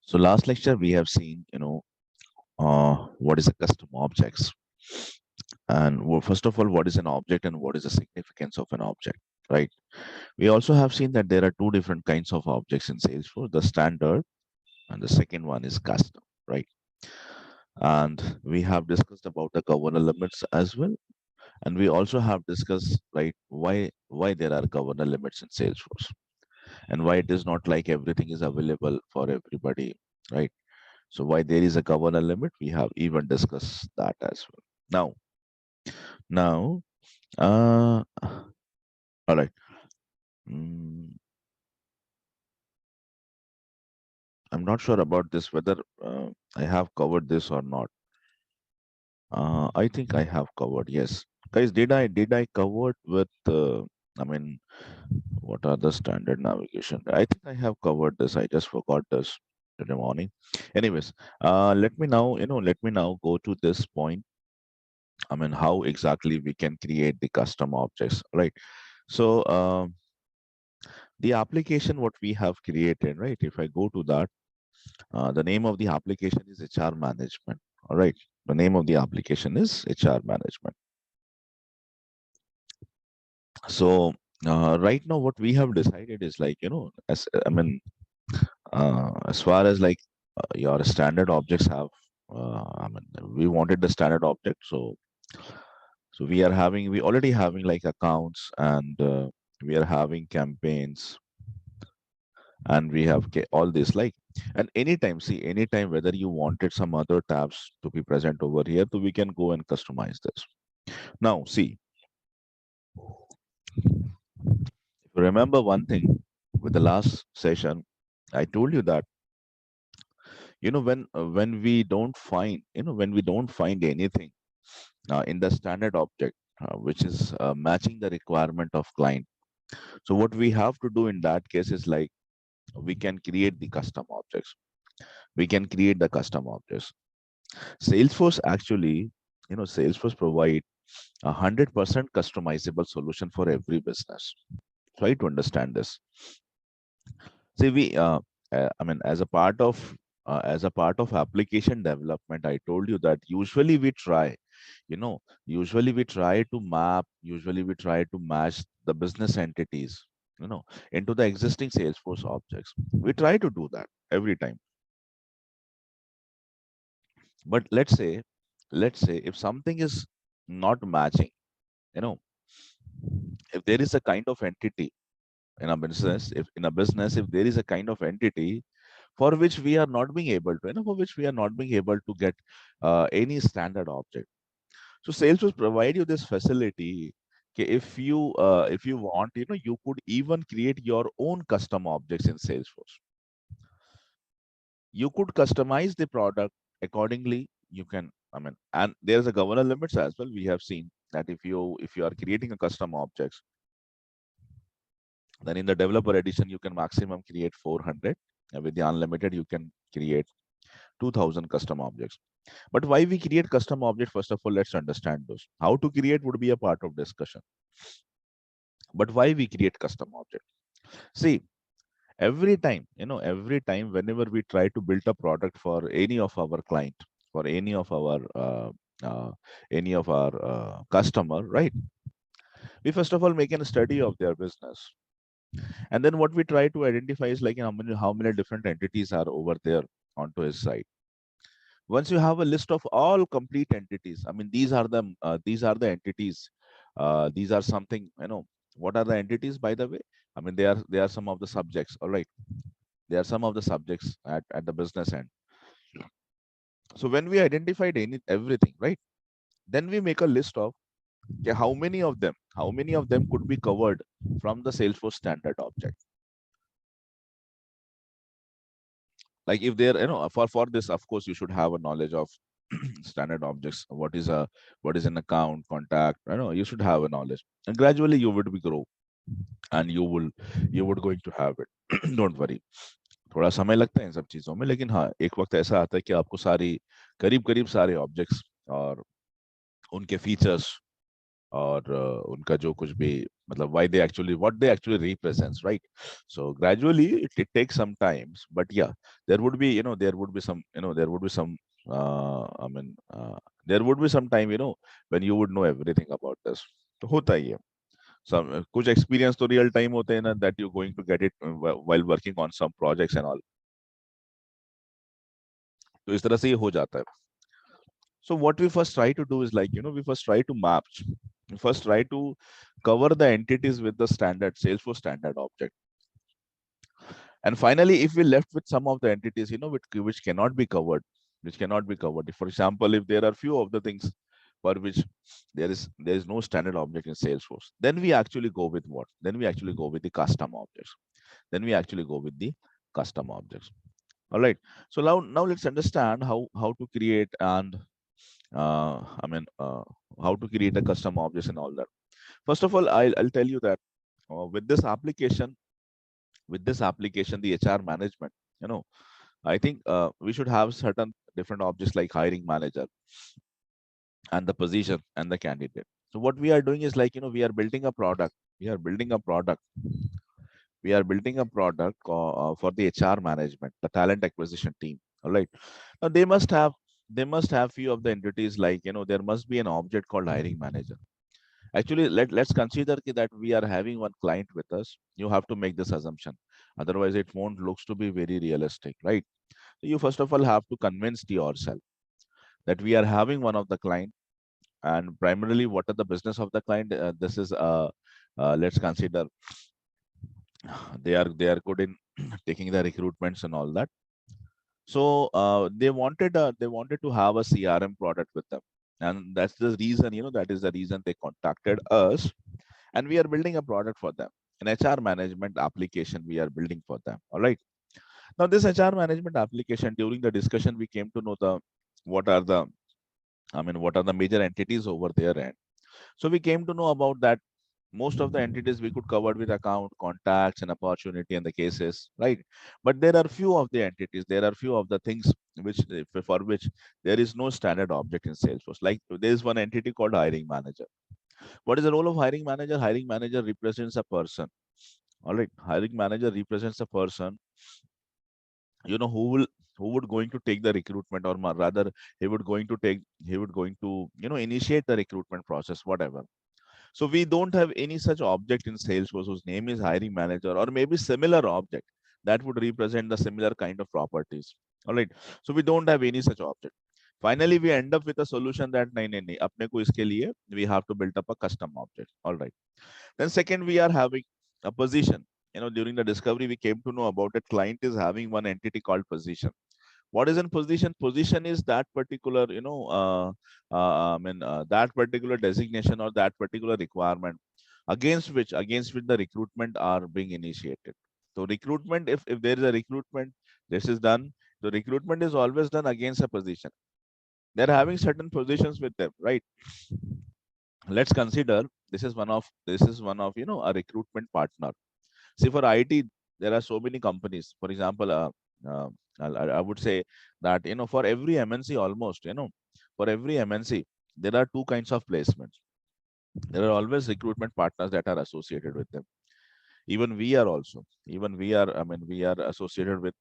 So last lecture we have seen, what is a custom objects, and first of all, what is an object and what is the significance of an object, right? We also have seen that there are two different kinds of objects in Salesforce: the standard, and the second one is custom, right? And we have discussed about the governor limits as well, and we also have discussed, right, why there are governor limits in Salesforce, and why it is not like everything is available for everybody, right? So why there is a governor limit, we have even discussed that as well. Now, all right. Mm, I'm not sure about this whether I have covered this or not. I think I have covered. Yes, guys, did I covered with? I mean, what are the standard navigation? I think I have covered this. I just forgot this today morning. Anyways, let me now go to this point. I mean, how exactly we can create the custom objects, right? So the application what we have created, right? If I go to that, the name of the application is HR management. All right. The name of the application is HR management. So right now, what we have decided is like, as far as like your standard objects have, we wanted the standard object. So we already having like accounts, and we are having campaigns, and we have all this like, and anytime whether you wanted some other tabs to be present over here, so we can go and customize this. Now see, if you remember one thing with the last session, I told you that when we don't find anything in the standard object which is matching the requirement of client, so what we have to do in that case is like we can create the custom objects. We can create the custom objects. Salesforce provide 100% customizable solution for every business. Try to understand this. See, I mean, as a part of application development, I told you that usually we try to match the business entities, into the existing Salesforce objects. We try to do that every time. But let's say if something is not matching, you know, if there is a kind of entity in a business, if there is a kind of entity for which we are not being able to, get any standard object. So Salesforce provide you this facility. Okay, if you want, you could even create your own custom objects in Salesforce. You could customize the product accordingly. You can, and there's a governor limits as well. We have seen that if you are creating a custom objects, then in the developer edition you can maximum create 400, and with the unlimited you can create 2000 custom objects. But why we create custom object? First of all, let's understand those. How to create would be a part of discussion. But why we create custom object? See, every time whenever we try to build a product for any of our client, for uh, any of our customer, right? We first of all make a study of their business, and then what we try to identify is like, how many different entities are over there onto his site. Once you have a list of all complete entities, these are the entities. These are something, what are the entities, by the way? They are some of the subjects. All right, they are some of the subjects at the business end. So when we identified everything, right, then we make a list of, okay, how many of them could be covered from the Salesforce standard object. Like if they're, for this, of course, you should have a knowledge of standard objects. What is an account, contact, you should have a knowledge, and gradually you would be grow, and you would going to have it. Don't worry. थोड़ा समय लगता है इन सब चीजों में, लेकिन हाँ, एक वक्त ऐसा आता है कि आपको करीब करीब सारे ऑब्जेक्ट्स और उनके फीचर्स और उनका जो कुछ भी why they actually, what they actually represents, right? So gradually it takes some times, but yeah, there would be, there would be some, there would be some, there would be some time, when you would know everything about this. तो होता ही है some कुछ experience तो real time होते हैं ना, that you're going to get it while working on some projects and all. तो इस तरह से ये हो जाता है. So what we first try to do is, like, we first try to map, we first try to cover the entities with the standard Salesforce standard object. And finally, if we left with some of the entities, which cannot be covered, For example, if there are few of the things for which there is no standard object in Salesforce, then we actually go with what? Then we actually go with the custom objects. All right. So now let's understand how to create and how to create a custom objects and all that. First of all, I'll tell you that with this application, the HR management, I think we should have certain different objects like hiring manager and the position and the candidate. So what we are doing is, like, we are building a product. We are building a product. For the HR management, the talent acquisition team. All right. Now they must have few of the entities, like, there must be an object called hiring manager. Actually, let's consider that we are having one client with us. You have to make this assumption. Otherwise, it won't looks to be very realistic, right? So you first of all have to convince yourself that we are having one of the client, and primarily what are the business of the client. This is let's consider they are good in taking the recruitments and all that. So they wanted to have a CRM product with them, and that's the reason, that is the reason they contacted us, and we are building a product for them, an HR management application we are building for them. All right. Now this HR management application, during the discussion, we came to know what are the what are the major entities over there, and so we came to know about that most of the entities we could cover with account, contacts, and opportunity and the cases, right? But there are few of the entities, there are few of the things which for which there is no standard object in Salesforce. Like, there is one entity called hiring manager. What is the role of hiring manager? Hiring manager represents a person. All right, hiring manager represents a person, who would going to take the recruitment, or rather he would going to initiate the recruitment process, whatever. So we don't have any such object in Salesforce whose name is hiring manager, or maybe similar object that would represent the similar kind of properties. All right. So we don't have any such object. Finally, we end up with a solution that nahi, apne ko iske liye we have to build up a custom object. All right. Then second, we are having a position. During the discovery, we came to know about that client is having one entity called position. What is in position? Position is that particular, that particular designation or that particular requirement against which the recruitment are being initiated. So recruitment, if there is a recruitment, this is done. The recruitment is always done against a position. They're having certain positions with them, right? Let's consider this is one of a recruitment partner. See, for IT, there are so many companies. For example, uh, I would say that, for every MNC, almost, for every MNC, there are two kinds of placements. There are always recruitment partners that are associated with them. Even we are also. Even we are. We are associated with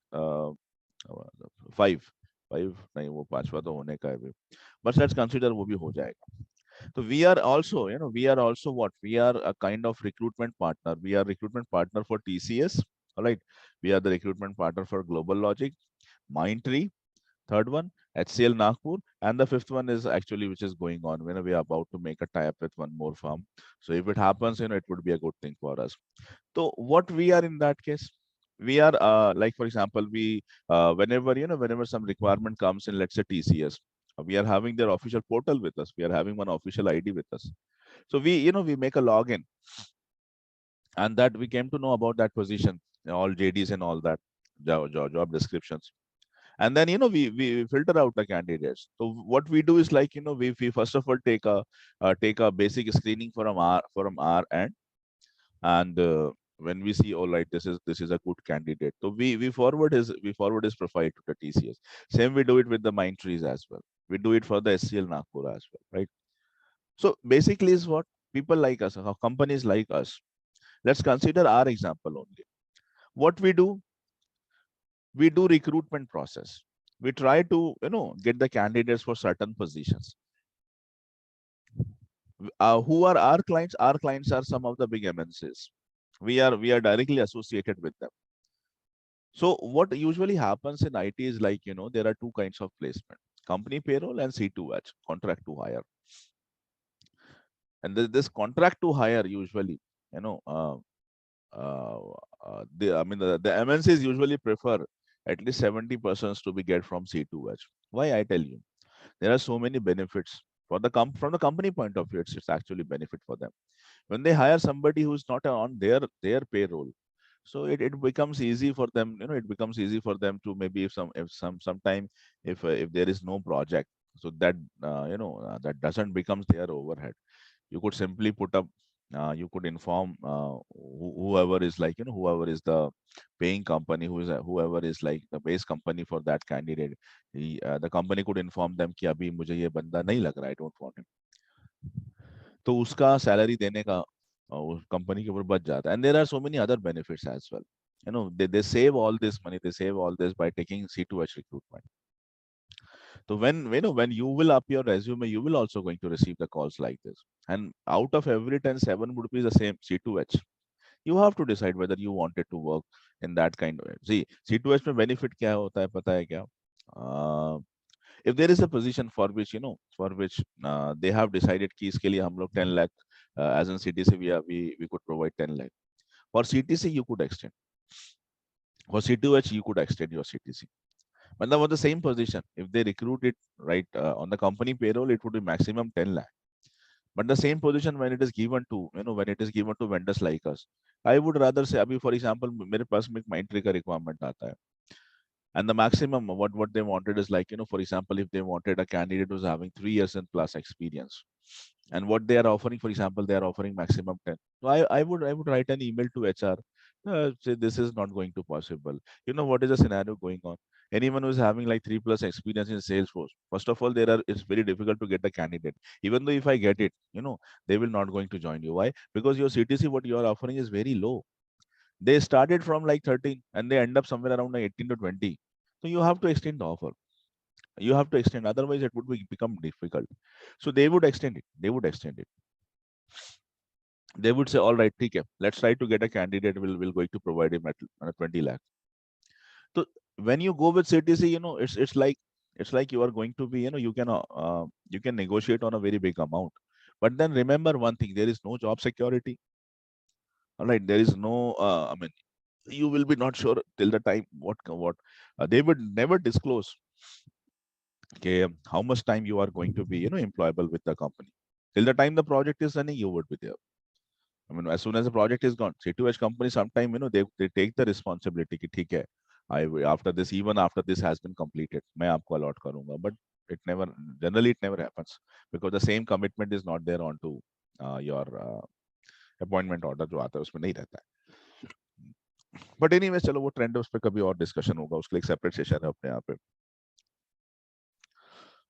five. Five. नहीं वो पांचवा तो होने का है भी. But let's consider वो भी हो जाएगा. So we are also, we are also what? We are a kind of recruitment partner. We are recruitment partner for TCS. All right. We are the recruitment partner for Global Logic, Mindtree, third one, HCL Nagpur, and the fifth one is actually which is going on when we are about to make a tie-up with one more firm. So if it happens, it would be a good thing for us. So what we are in that case? We are like, for example, we whenever some requirement comes in, let's say TCS, we are having their official portal with us. We are having one official ID with us. So we make a login, and that we came to know about that position, all JDs and all that, job descriptions. And then we filter out the candidates. So what we do is, like, we first of all take a basic screening from our end, and when we see, all right, this is a good candidate, so we forward his profile to the TCS. Same we do it with the Mindtrees as well. We do it for the SCL Nagpur as well, right? So basically is what? people like us, companies like us. Let's consider our example only. What we do recruitment process. We try to, get the candidates for certain positions. Who are our clients? Our clients are some of the big MNCs. We are directly associated with them. So what usually happens in IT is like, there are two kinds of placement: company payroll and C2H, contract to hire. And this contract to hire usually, you know, uh, I mean, the MNCs usually prefer at least 70% to be get from C2H. Why? I tell you, there are so many benefits for the from the company point of view. It's actually benefit for them when they hire somebody who's not on their payroll. So it becomes easy for them. It becomes easy for them to maybe if sometime if there is no project, so that that doesn't becomes their overhead. You could simply put up, you could inform whoever is like, whoever is the paying company, whoever is like the base company for that candidate. The company could inform them कि अभी मुझे ये बंदा नहीं लग रहा है, I don't want him. तो उसका सैलरी देने का उस कंपनी के ऊपर बच जाता है. And there are so many other benefits as well. They save all this money, they save all this by taking C2H recruitment. So when you will up your resume, you will also going to receive the calls like this. And out of every 10, 7 would be the same C2H. You have to decide whether you wanted to work in that kind of way. See, C2H में benefit क्या होता है पता है क्या? If there is a position for which they have decided कि इसके लिए हम लोग 10 lakh as in CTC we could provide 10 lakh. For CTC you could extend. For C2H you could extend your CTC. But now for the same position, if they recruit it right on the company payroll, it would be maximum 10 lakh. But the same position when it is given to, when it is given to vendors like us, I would rather say, abhi, for example, मेरे पास में एक Mindtree का requirement आता है. And the maximum, what they wanted is like, for example, if they wanted a candidate who's having 3 years and plus experience, and what they are offering, for example, they are offering maximum 10. So I would write an email to HR, say this is not going to possible. What is the scenario going on? Anyone who is having like 3+ experience in Salesforce, first of all, it's very difficult to get the candidate. Even though if I get it, they will not going to join you. Why? Because your CTC, what you are offering is very low. They started from like 13 and they end up somewhere around like 18 to 20. So you have to extend the offer. You have to extend, otherwise it would become difficult. So they would extend it. They would extend it. They would say, all right, okay, let's try to get a candidate. We'll going to provide him at 20 lakh. So when you go with CTC, it's like you are going to be, you can negotiate on a very big amount. But then remember one thing, there is no job security. All right, there is no, I mean, you will be not sure till the time what they would never disclose, okay, how much time you are going to be, employable with the company. Till the time the project is running, you would be there. I mean, as soon as the project is gone, C2H company sometime, they take the responsibility कि ठीक है, after this, even after this has been completed, मैं आपको allot करूंगा. But generally it never happens, because the same commitment is not there onto your appointment order जो आता है उसमें नहीं रहता है. But anyway, चलो वो ट्रेंड है, उस पर कभी और डिस्कशन होगा, उसके लिए एक सेपरेट सेशन है अपने यहाँ पे.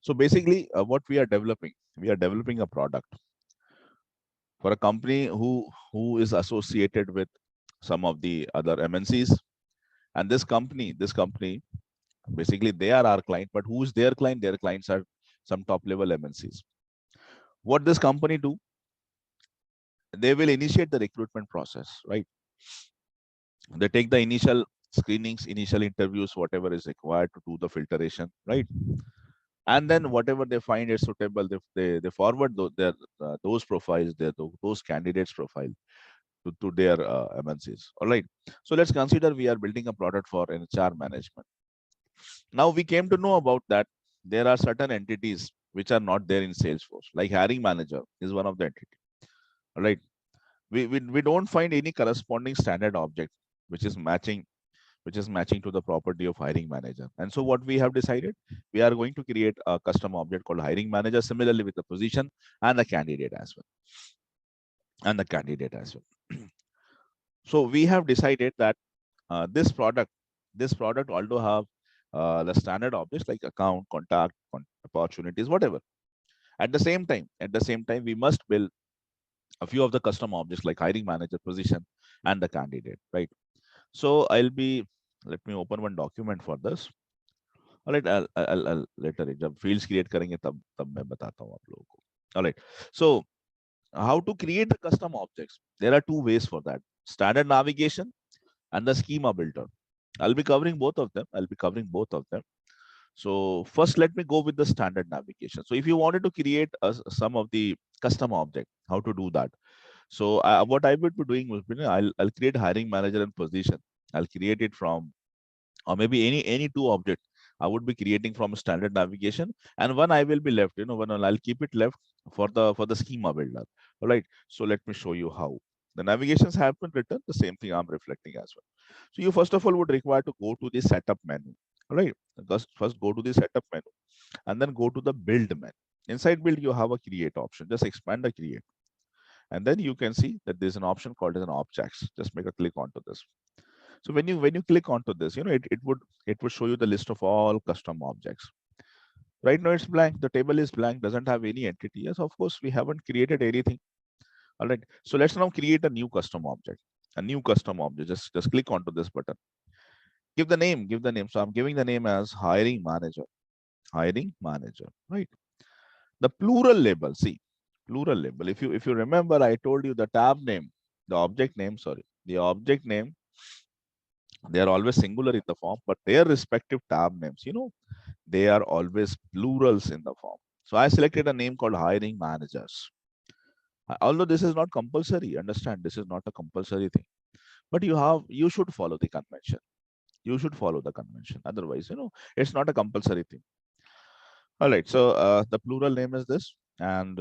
So basically, what we are developing a product for a company who is associated with some of the other MNCs. And this company, basically they are our client, but who's their client? Their clients are some top level MNCs. What this company do? They will initiate the recruitment process, right? They take the initial screenings, initial interviews, whatever is required to do the filtration, right? And then whatever they find is suitable, they forward those profiles, those candidates profile to their MNCs. All right. So let's consider we are building a product for HR management. Now we came to know about that there are certain entities which are not there in Salesforce, like hiring manager is one of the entity. All right. We don't find any corresponding standard object which is matching to the property of hiring manager. And so what we have decided, we are going to create a custom object called hiring manager, similarly with the position and the candidate as well. So we have decided that this product, although have the standard objects like account, contact, opportunities, whatever. At the same time, we must build a few of the custom objects like hiring manager, position, and the candidate, right? So I'll be, let me open one document for this. All right, I'll later जब fields create करेंगे तब मैं बताता हूँ आप लोगों को. All right. So how to create the custom objects? There are two ways for that: standard navigation and the schema builder. I'll be covering both of them. So first, let me go with the standard navigation. So if you wanted to create some of the custom object, how to do that? So what I would be doing was, I'll create hiring manager and position. I'll create it from, or maybe any two objects I would be creating from standard navigation, and one I will be left, one I'll keep it left for the schema builder. All right. So let me show you how the navigations have been written. The same thing I'm reflecting as well. So you first of all would require to go to the setup menu. All right. First go to the setup menu and then go to the build menu. Inside build, you have a create option. Just expand the create. And then you can see that there's an option called as an objects. Just make a click onto this. So when you click onto this, it would show you the list of all custom objects. Right now it's blank. The table is blank, doesn't have any entity. Yes, of course, we haven't created anything. All right. So let's now create a new custom object. A new custom object. Just click onto this button. Give the name. So I'm giving the name as hiring manager. Hiring manager. Right. The plural label. See, plural label. If you remember, I told you the tab name, the object name. Sorry, the object name. They are always singular in the form, but their respective tab names, they are always plurals in the form. So I selected a name called hiring managers. Although this is not compulsory, understand, this is not a compulsory thing, but you should follow the convention. You should follow the convention. Otherwise, it's not a compulsory thing. All right. So the plural name is this, and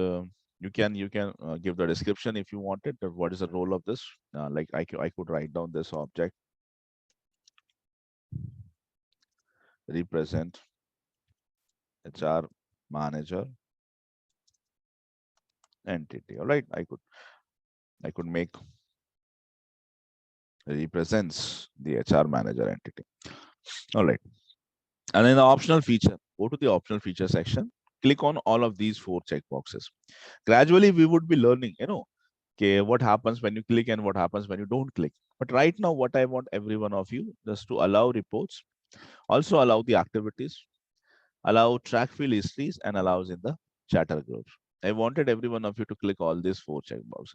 you can give the description if you wanted. What is the role of this? Like I could write down this object represent HR manager entity. All right, I could make represents the HR manager entity. All right, and in the optional feature, go to the optional feature section. Click on all of these 4 checkboxes. Gradually, we would be learning, okay, what happens when you click and what happens when you don't click. But right now, what I want every one of you just to allow reports, also allow the activities, allow track field histories, and allows in the chatter groups. I wanted every one of you to click all these 4 checkboxes.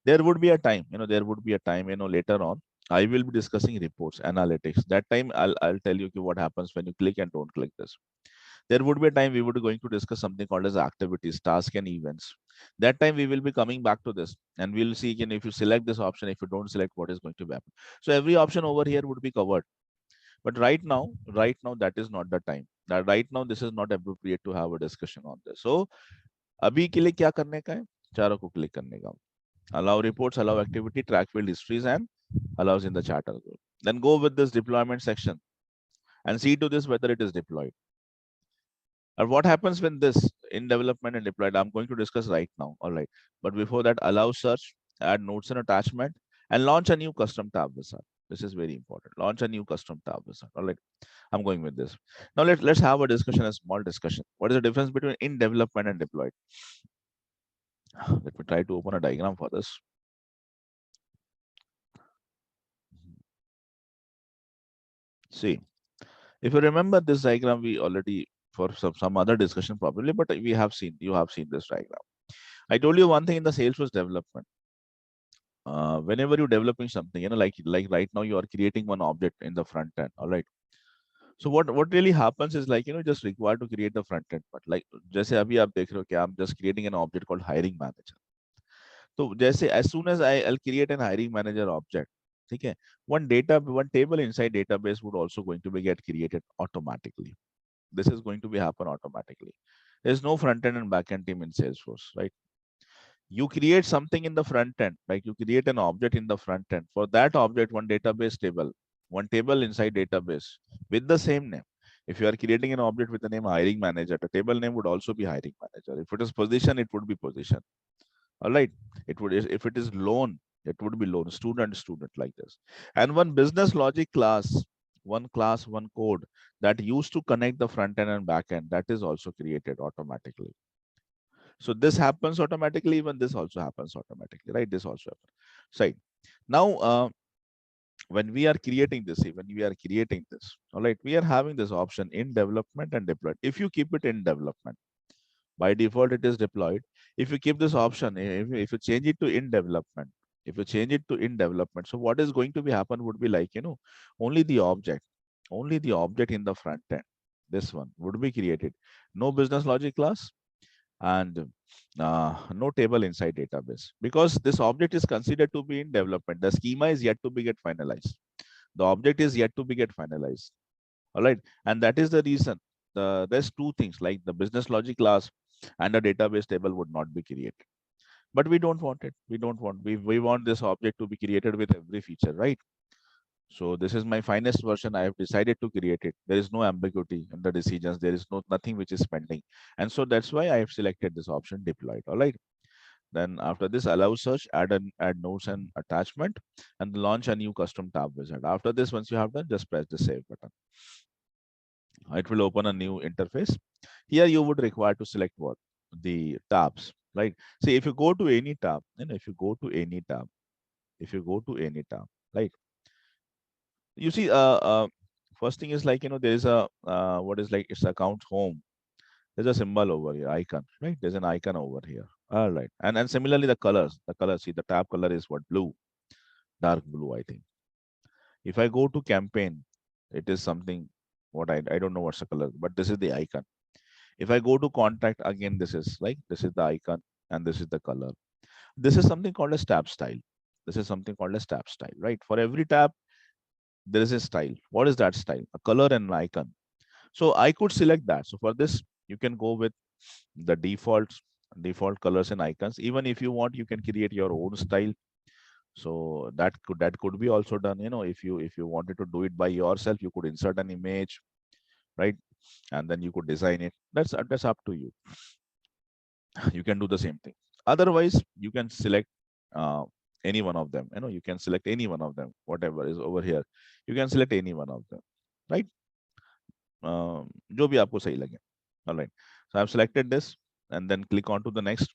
There would be a time, later on, I will be discussing reports, analytics. That time I'll tell you what happens when you click and don't click this. There would be a time we would be going to discuss something called as activities, tasks, and events. That time we will be coming back to this and we'll see if you select this option, if you don't select, what is going to happen. So every option over here would be covered. But right now, that is not the time. That right now, this is not appropriate to have a discussion on this. So, अभी के लिए क्या करने का है? चारों को click करने का. Allow reports, allow activity, track field histories, and allows in the chatter group. Then go with this deployment section and see to this whether it is deployed. And what happens when this in development and deployed? I'm going to discuss right now. All right. But before that, allow search, add notes and attachment, and launch a new custom tab wizard. This is very important. Launch a new custom tab wizard. All right. I'm going with this. Now let's have a discussion, a small discussion. What is the difference between in development and deployed? Let me try to open a diagram for this. See, if you remember this diagram, we already for some other discussion probably, but you have seen this diagram. I told you one thing in the Salesforce development. Whenever you're developing something, like right now you are creating one object in the front end. All right. So what really happens is just required to create the front end. But like जैसे अभी आप देख रहे हो कि I'm just creating an object called hiring manager. So जैसे as soon as I'll create an hiring manager object, ठीक है, one table inside database would also going to be get created automatically. This is going to be happen automatically. There's no front end and back end team in Salesforce, right? You create something in the front end, like you create an object in the front end. For that object, one table inside database with the same name. If you are creating an object with the name hiring manager, the table name would also be hiring manager. If it is position, it would be position. All right. If it is loan, it would be loan, student, like this. And one business logic class, one code that used to connect the front end and back end, that is also created automatically. So this happens automatically, even this also happens automatically, right? This also happens. So now, when we are creating this, all right, we are having this option in development and deployed. If you keep it in development, by default it is deployed. If you keep this option, if you change it to in development, so what is going to be happen would be like, only the object, in the front end, this one would be created. No business logic class and no table inside database, because this object is considered to be in development. The schema is yet to be get finalized. The object is yet to be get finalized. All right. And that is the reason the rest two things like the business logic class and a database table would not be created. But we don't want it. We want this object to be created with every feature, right? So this is my finest version. I have decided to create it. There is no ambiguity in the decisions. There is nothing which is pending. And so that's why I have selected this option deployed. All right. Then after this, allow search, add notes and attachment, and launch a new custom tab wizard. After this, once you have done, just press the save button. It will open a new interface. Here you would require to select what? The tabs, right? See, if you go to any tab, right? You see, first thing is like, there is a, what is like, it's account home. There's a symbol over here, icon, right? There's an icon over here. All right. And similarly, see, the tab color is what? Blue, dark blue, I think. If I go to campaign, it is something, I don't know what's the color, but this is the icon. If I go to contact, again, this is the icon and this is the color. This is something called as tab style. Right? For every tab, there is a style. What is that style? A color and an icon. So I could select that. So for this, you can go with the default colors and icons. Even if you want, you can create your own style. So that could be also done. If you wanted to do it by yourself, you could insert an image, right? And then you could design it. That's up to you. You can do the same thing. Otherwise, you can select any one of them. You can select any one of them, whatever is over here. You can select any one of them, right? जो भी आपको सही लगे. All right. So I've selected this and then click on to the next.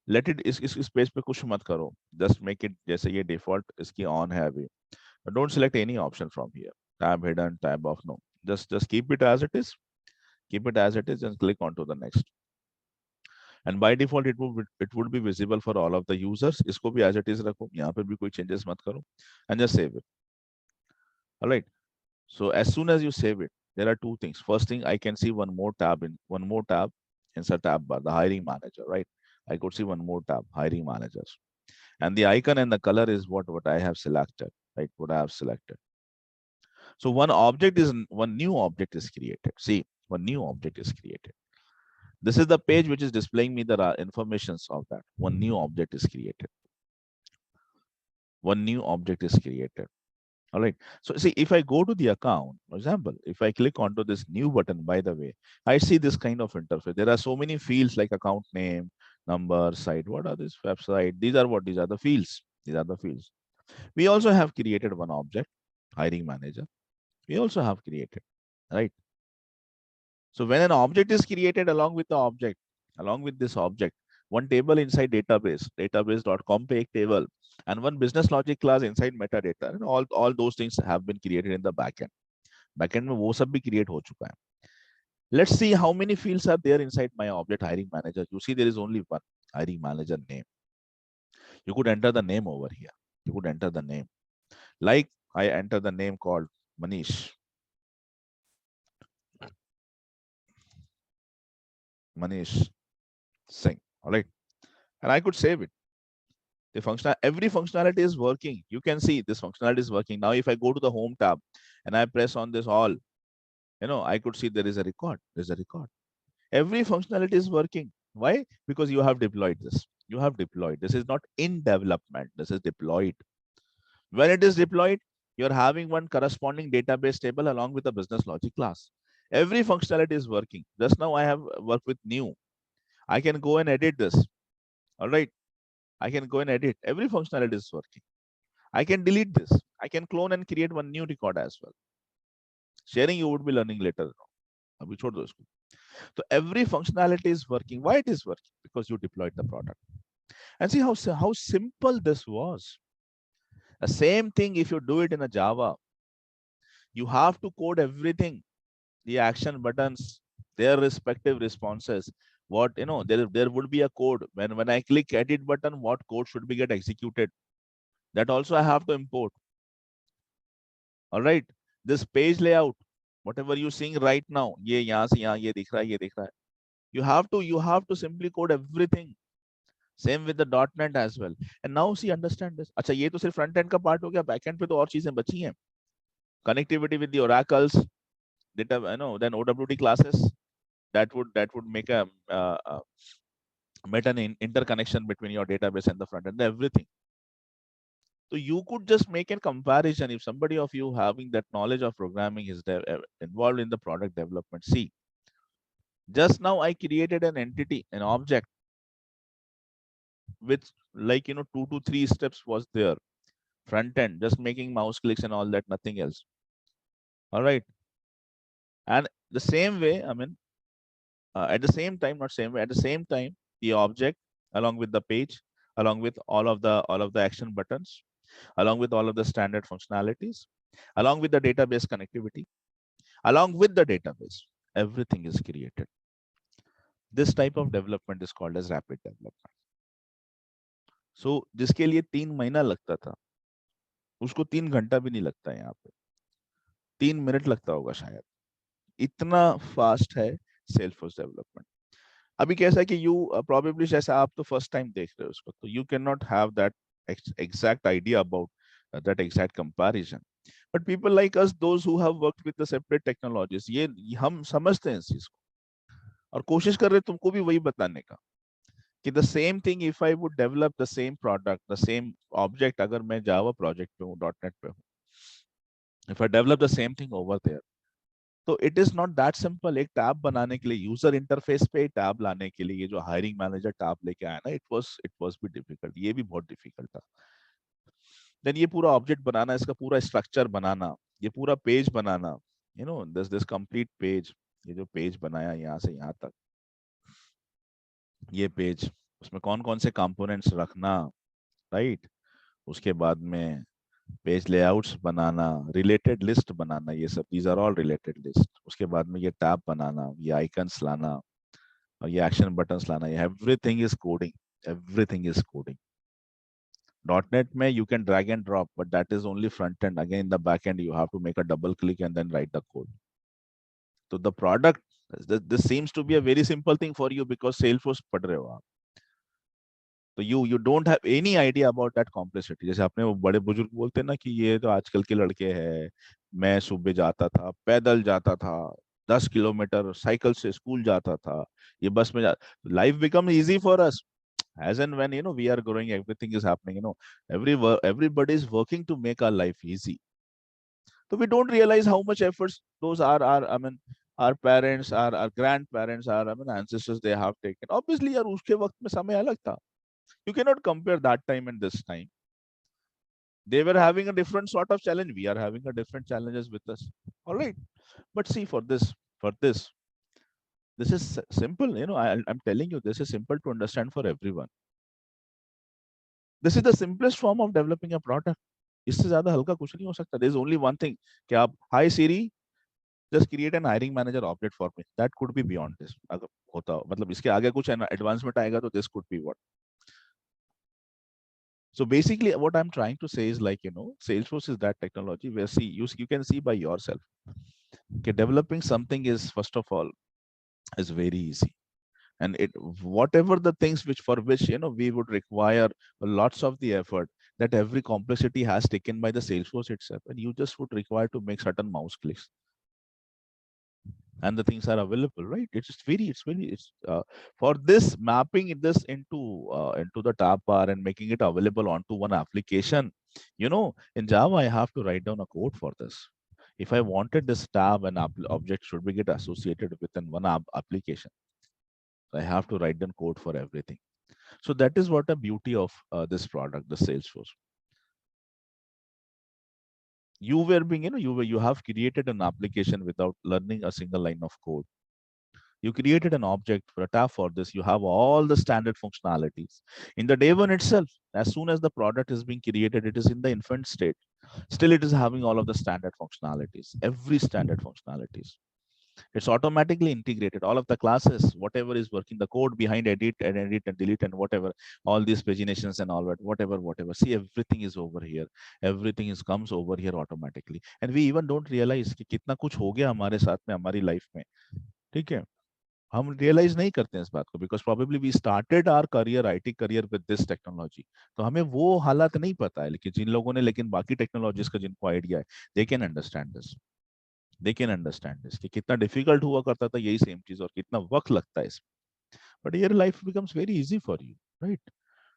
Let it इस page पे कुछ मत करो. Just make it जैसे ये default इसकी on है अभी. But don't select any option from here. Tab hidden, tab off. No. Just keep it as it is. Keep it as it is and click on to the next. And by default, it would be visible for all of the users. इसको भी as it is रखो. यहाँ पे भी कोई changes मत करो. And just save it. All right. So as soon as you save it, there are two things. First thing, I can see one more tab inside tab bar, the hiring manager, right? I could see one more tab, hiring managers. And the icon and the color is what I have selected, right? What I have selected. So one new object is created. See, one new object is created. This is the page which is displaying me the informations of that. One new object is created. One new object is created. All right. So see, if I go to the account, for example, if I click onto this new button, by the way, I see this kind of interface. There are so many fields like account name, number, site. What are these? Website. These are what? These are the fields. These are the fields. We also have created one object, hiring manager. We also have created, right? So when an object is created along with this object, one table inside database.com पे एक table, and one business logic class inside metadata, and all those things have been created in the backend. Backend में वो सब भी create हो चुका है. Let's see how many fields are there inside my object hiring manager. You see there is only one hiring manager name. You could enter the name over here. You could enter the name. Like I enter the name called Manish. Manish Singh. All right. And I could save it. Every functionality is working. You can see this functionality is working. Now, if I go to the home tab and I press on this all, I could see there is a record. There's a record. Every functionality is working. Why? Because you have deployed this. You have deployed. This is not in development. This is deployed. When it is deployed, you're having one corresponding database table along with the business logic class. Every functionality is working. Just now I have worked with new. I can go and edit this. All right. I can go and edit. Every functionality is working. I can delete this. I can clone and create one new record as well. Sharing you would be learning later. अभी छोड़ दो इसको. So every functionality is working. Why it is working? Because you deployed the product. And see how simple this was. The same thing if you do it in a Java, you have to code everything, the action buttons, their respective responses. What there would be a code when I click edit button, what code should be get executed. That also I have to import. All right. This page layout, whatever you're seeing right now, ये यहाँ से यहाँ ये दिख रहा है, ये दिख रहा है. You have to simply code everything. Same with the .NET as well. And now see, understand this. अच्छा, ये तो सिर्फ front end का part हो गया. Back end पे तो और चीजें बची हैं. Connectivity with the oracles, data, then OWT classes. That would make a interconnection between your database and the front end. Everything. So you could just make a comparison if somebody of you having that knowledge of programming is involved in the product development. See, just now I created an entity, an object, which like 2 to 3 steps was there. Front end, just making mouse clicks and all that, nothing else. All right. And the same way, I mean, at the same time, not same way, at the same time, the object along with the page, along with all of the action buttons, along with all of the standard functionalities, along with the database connectivity, along with the database, everything is created. This type of development is called as rapid development. So जिसके लिए 3 महीना लगता था, उसको 3 घंटा भी नहीं लगता है. यहाँ पे 3 मिनट लगता होगा शायद. इतना फास्ट है सेल्सफोर्स डेवलपमेंट. अभी कैसा है कि यू प्रोबेबली, जैसा आप तो फर्स्ट टाइम देख रहे हो उसको, तो you can not have that exact idea about that exact comparison. But people like us, those who have worked with the separate technologies, ये हम समझते हैं इस चीज को और कोशिश कर रहे हैं तुमको भी वही बताने का कि the same thing if I would develop the same product, the same object, अगर मैं जावा प्रोजेक्ट पे हूँ, .NET पे हूँ, if I develop the same thing over there, तो it is not that simple. एक टैब बनाने के लिए, यूजर इंटरफेस पे टैब लाने के लिए, ये जो हायरिंग मैनेजर टैब लेके आया ना, इट वाज भी डिफिकल्ट. ये भी बहुत डिफिकल्ट था. देन ये पूरा ऑब्जेक्ट बनाना, इसका पूरा स्ट्रक्चर बनाना, ये पूरा page banana, this complete page, ये जो पेज बनाया यहाँ से यहाँ तक, ये पेज, उसमें कौन कौन से कंपोनेंट्स रखना, राइट. उसके बाद में पेज लेआउट्स बनाना, रिलेटेड लिस्ट बनाना, ये सब, these are all related list. उसके बाद में ये टैब बनाना, ये आइकन्स लाना और ये एक्शन बटन्स लाना, ये everything is coding. Everything is coding. .NET में you can drag and drop, but that is only front end. Again, in the back end, you have to make a double click and then write the code. So the product, this seems to be a very simple thing for you because Salesforce पढ़ रहे हो आप. तो you don't have any idea about that complexity. जैसे आपने वो बड़े बुजुर्ग बोलते हैं ना कि ये तो आजकल के लड़के हैं. मैं सुबह जाता था, पैदल जाता था, 10 किलोमीटर साइकिल से स्कूल जाता था, ये बस में जा. Life becomes easy for us as and when we are growing, everything is happening. Everybody is working to make our life easy. So we don't realize how much efforts those are. I mean, our parents, our grandparents, ancestors, they have taken. Obviously, यार उसके वक्त में समय अलग था. You cannot compare that time and this time. They were having a different sort of challenge. We are having a different challenges with us. All right. But see, for this is simple. I'm telling you, this is simple to understand for everyone. This is the simplest form of developing a product. इससे ज्यादा हल्का कुछ नहीं हो सकता. There is only one thing कि आप, hi Siri, just create an hiring manager object for me. That could be beyond this. अगर होता हो, मतलब इसके आगे कुछ एडवांसमेंट आएगा तो this could be what. So basically, what I'm trying to say is Salesforce is that technology where you can see by yourself. Okay, developing something is first of all is very easy, and whatever the things for which we would require lots of the effort, that every complexity has taken by the Salesforce itself, and you just would require to make certain mouse clicks, and the things are available, right? It's for this mapping this into the tab bar and making it available onto one application. In Java, I have to write down a code for this. If I wanted this tab and object should be get associated within one application, I have to write down code for everything. So that is what the beauty of this product, the Salesforce. You were being, you have created an application without learning a single line of code. You created an object for a tab for this. You have all the standard functionalities in the day one itself. As soon as the product is being created, it is in the infant state. Still, it is having all of the standard functionalities, every standard functionalities. It's automatically integrated. All of the classes, whatever is working, the code behind edit and delete and whatever, all these paginations and all that, whatever. See, everything is over here. Everything is comes over here automatically. And we even don't realize कि कितना कुछ हो गया हमारे साथ में हमारी life में. ठीक है. हम रियलाइज नहीं करते हैं इस बात को because probably we started our career IT career with this technology. तो हमें वो हालात नहीं पता है, लेकिन जिन लोगों ने लेकिन बाकी टेक्नोलॉजीज का जिनको आइडिया है, they can understand this. They can understand this कि कितना डिफिकल्ट हुआ करता था यही सेम चीज और कितना वक्त लगता है इसमें. But your life becomes very easy for you, right?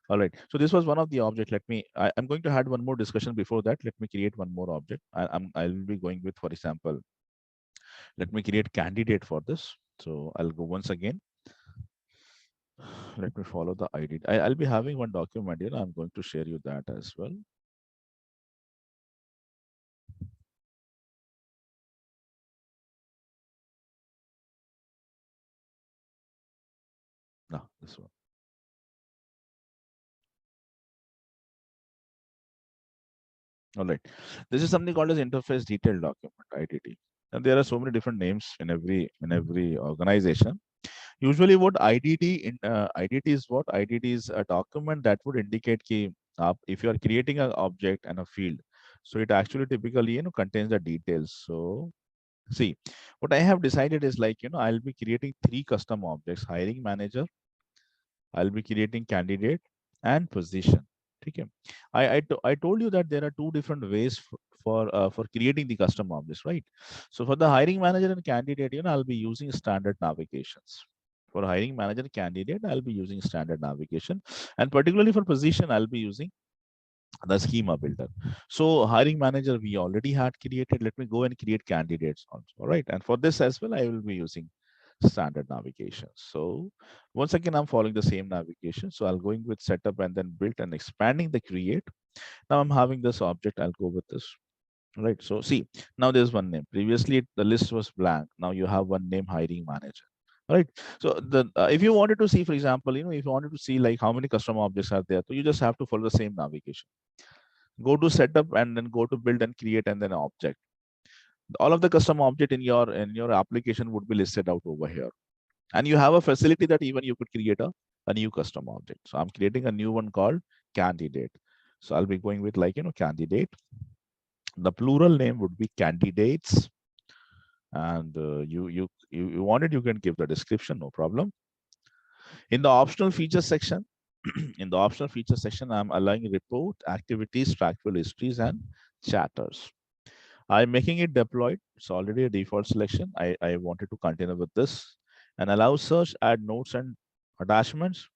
All right. So this was one of the object. I'm going to add one more discussion before that. Let me create one more object. I'll be going with, for example, let me create candidate for this. So I'll go once again. Let me follow the ID. I'll be having one document here. I'm going to share you that as well. No, this one. All right. This is something called as interface detailed document, IDD. And there are so many different names in every organization. Usually, what IDD is what? IDD is a document that would indicate कि if you are creating an object and a field, so it actually typically contains the details. So see, what I have decided is like I'll be creating 3 custom objects: hiring manager, I'll be creating candidate and position. Okay. I told you that there are 2 different ways for creating the custom objects, right? So for the hiring manager and candidate, I'll be using standard navigations. For hiring manager and candidate, I'll be using standard navigation, and particularly for position, I'll be using the schema builder. So hiring manager we already had created. Let me go and create candidates also. All right, and for this as well, I will be using standard navigation. So once again, I'm following the same navigation. So I'll going with setup and then build and expanding the create. Now I'm having this object. I'll go with this. Right. So see, now there's one name. Previously the list was blank. Now you have one name, hiring manager. All right. So the if you wanted to see, for example, if you wanted to see like how many custom objects are there, so you just have to follow the same navigation. Go to setup and then go to build and create and then object. All of the custom object in your application would be listed out over here. And you have a facility that even you could create a new custom object. So I'm creating a new one called candidate. So I'll be going with like candidate. The plural name would be candidates. And you want it, you can give the description, no problem. In the optional features section, in the optional feature section, I'm allowing report, activities, trackable histories, and chatters. I'm making it deployed. It's already a default selection. I wanted to continue with this and allow search, add notes and attachments.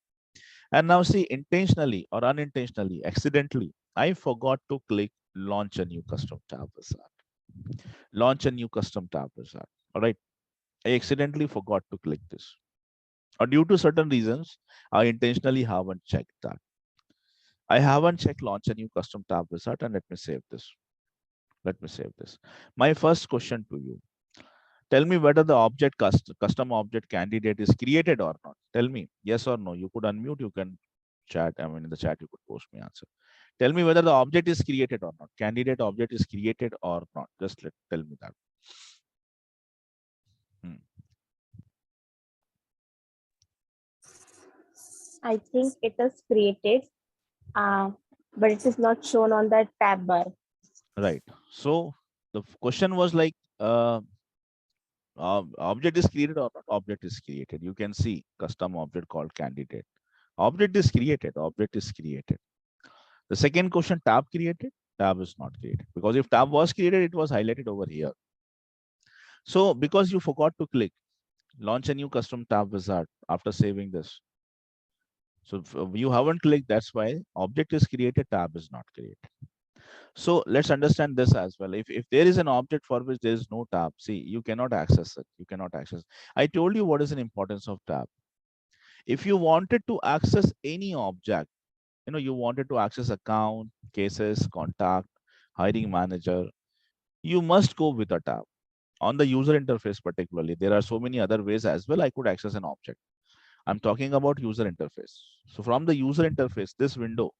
And now see, intentionally or unintentionally, accidentally, I forgot to click launch a new custom tab wizard. Launch a new custom tab wizard. All right. I accidentally forgot to click this. Or due to certain reasons, I intentionally haven't checked that. I haven't checked launch a new custom tab wizard, and let me save this. Let me save this. My first question to you. Tell me whether the custom object candidate is created or not. Tell me yes or no. You could unmute, you can chat. I mean, in the chat, you could post me answer. Tell me whether the object is created or not. Candidate object is created or not. Just tell me that. I think it is created, but it is not shown on that tab bar. Right. So the question was like, object is created or not? Object is created. You can see custom object called candidate. Object is created. Object is created. The second question, tab created? Tab is not created. Because if tab was created, it was highlighted over here. So because you forgot to click, launch a new custom tab wizard after saving this. So if you haven't clicked, that's why object is created, tab is not created. So let's understand this as well. If there is an object for which there is no tab, see, you cannot access it. You cannot access. I told you what is the importance of tab. If you wanted to access any object, you wanted to access account, cases, contact, hiring manager, you must go with a tab. On the user interface particularly, there are so many other ways as well I could access an object. I'm talking about user interface. So from the user interface, this window,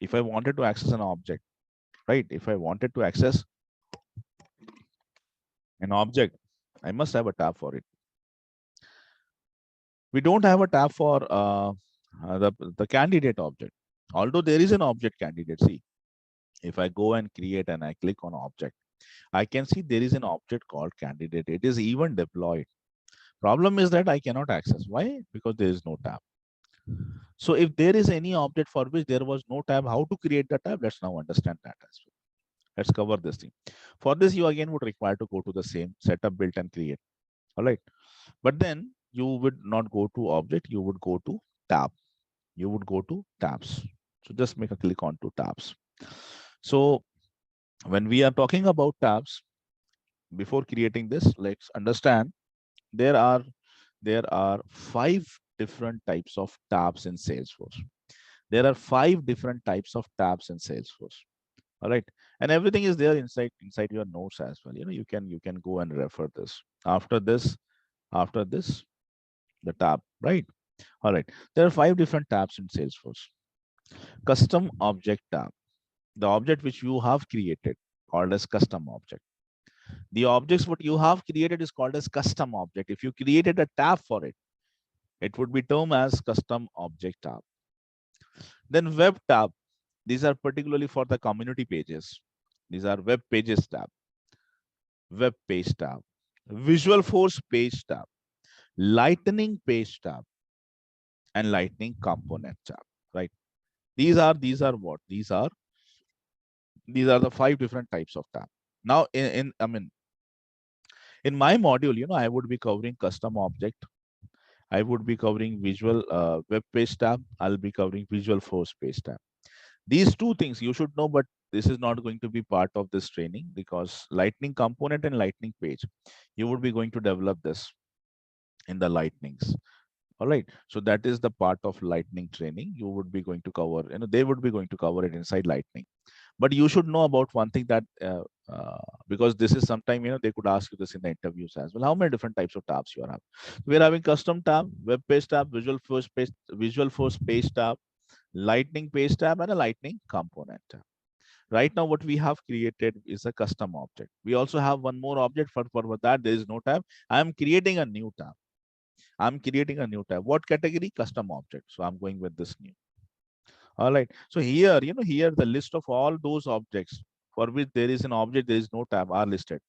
if I wanted to access an object, right? If I wanted to access an object, I must have a tab for it. We don't have a tab for the candidate object. Although there is an object candidate. See, if I go and create and I click on object, I can see there is an object called candidate. It is even deployed. Problem is that I cannot access. Why? Because there is no tab. So if there is any object for which there was no tab, how to create the tab? Let's now understand that as well. Let's cover this thing. For this, you again would require to go to the same setup, build and create. All right. But then you would not go to object, you would go to tab. You would go to tabs. So just make a click on to tabs. So when we are talking about tabs, before creating this, let's understand there are 5 different types of tabs in Salesforce. There are 5 different types of tabs in Salesforce. All right, and everything is there inside your notes as well. You can go and refer this. After this, the tab, right? All right, there are 5 different tabs in Salesforce. Custom object tab, the object which you have created, called as custom object. The objects what you have created is called as custom object. If you created a tab for it, it would be termed as custom object tab. Then web tab, these are particularly for the community pages. These are web pages tab, web page tab, visual force page tab, lightning page tab, and lightning component tab, right? These are what? These are the 5 different types of tab. Now, in my module, I would be covering custom object. I would be covering visual web page tab. I'll be covering visual force page tab. These 2 things you should know, but this is not going to be part of this training because lightning component and lightning page, you would be going to develop this in the lightnings. All right, so that is the part of lightning training you would be going to cover. They would be going to cover it inside lightning. But you should know about one thing that because this is sometime they could ask you this in the interviews as well. How many different types of tabs you are having? We're having custom tab, web page tab, visual force page tab, lightning page tab, and a lightning component tab. Right now, what we have created is a custom object. We also have one more object for that. There is no tab. I'm creating a new tab. I'm creating a new tab. What category? Custom object. So I'm going with this new. All right. So here, here the list of all those objects for which there is an object, there is no tab are listed.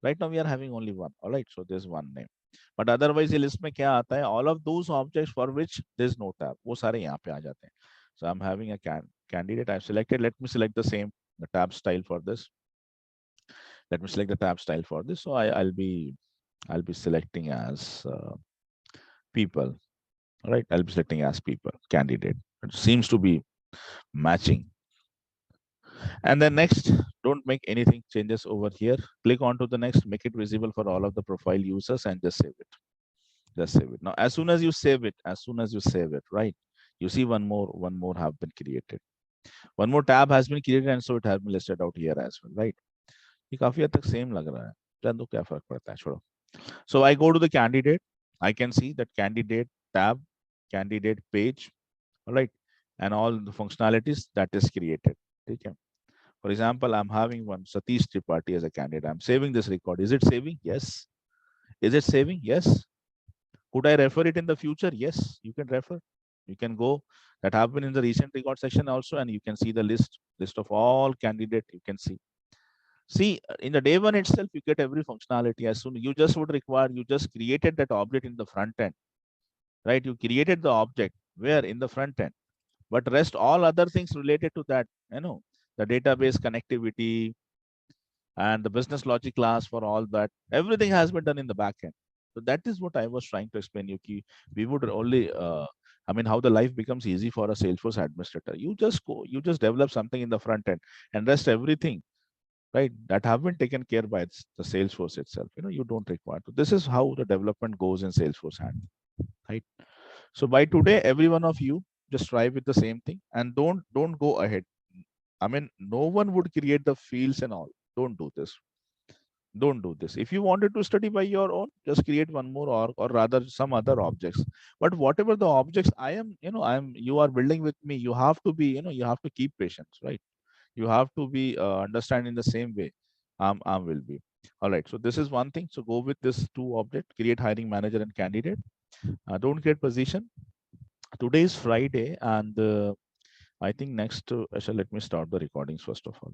Right now we are having only one. All right. So there's one name. But otherwise ये list में क्या आता है? All of those objects for which there is no tab, वो सारे यहाँ पे आ जाते हैं. So I'm having a candidate I've selected. Let me select the tab style for this. Let me select the tab style for this. So I'll be selecting as people. All right. I'll be selecting as people, candidate. It seems to be matching. And then next, don't make anything changes over here. Click on to the next, make it visible for all of the profile users and just save it. Just save it. Now, as soon as you save it, right? You see one more have been created. One more tab has been created and so it has been listed out here as well, right? ये काफी हद तक same लग रहा है. जान दो क्या फर्क पड़ता है, छोड़ो. So I go to the candidate. I can see that candidate tab, candidate page, all right, and all the functionalities that is created. Okay. For example, I'm having one Satish Tripathi as a candidate. I'm saving this record. Is it saving? Yes. Is it saving? Yes. Could I refer it in the future? Yes, you can refer. You can go. That have been in the recent record section also, and you can see the list of all candidate. You can see. See, in the day one itself, you get every functionality. As soon you just would require, you just created that object in the front end, right? You created the object where in the front end, but rest all other things related to that, the database connectivity and the business logic class for all that, everything has been done in the back end. So that is what I was trying to explain you. We would only, how the life becomes easy for a Salesforce administrator. You just develop something in the front end and rest everything, right? That have been taken care by the Salesforce itself. You don't require to. This is how the development goes in Salesforce hand, right? So by today, every one of you just try with the same thing and don't go ahead. No one would create the fields and all. Don't do this. Don't do this. If you wanted to study by your own, just create one more org, or rather some other objects. But whatever the objects I am, you are building with me, you have to be, you have to keep patience, right? You have to be understand in the same way I will be. All right, so this is one thing. So go with this two object, create hiring manager and candidate. Don't create position. Today is Friday, and I think next, let me start the recordings first of all.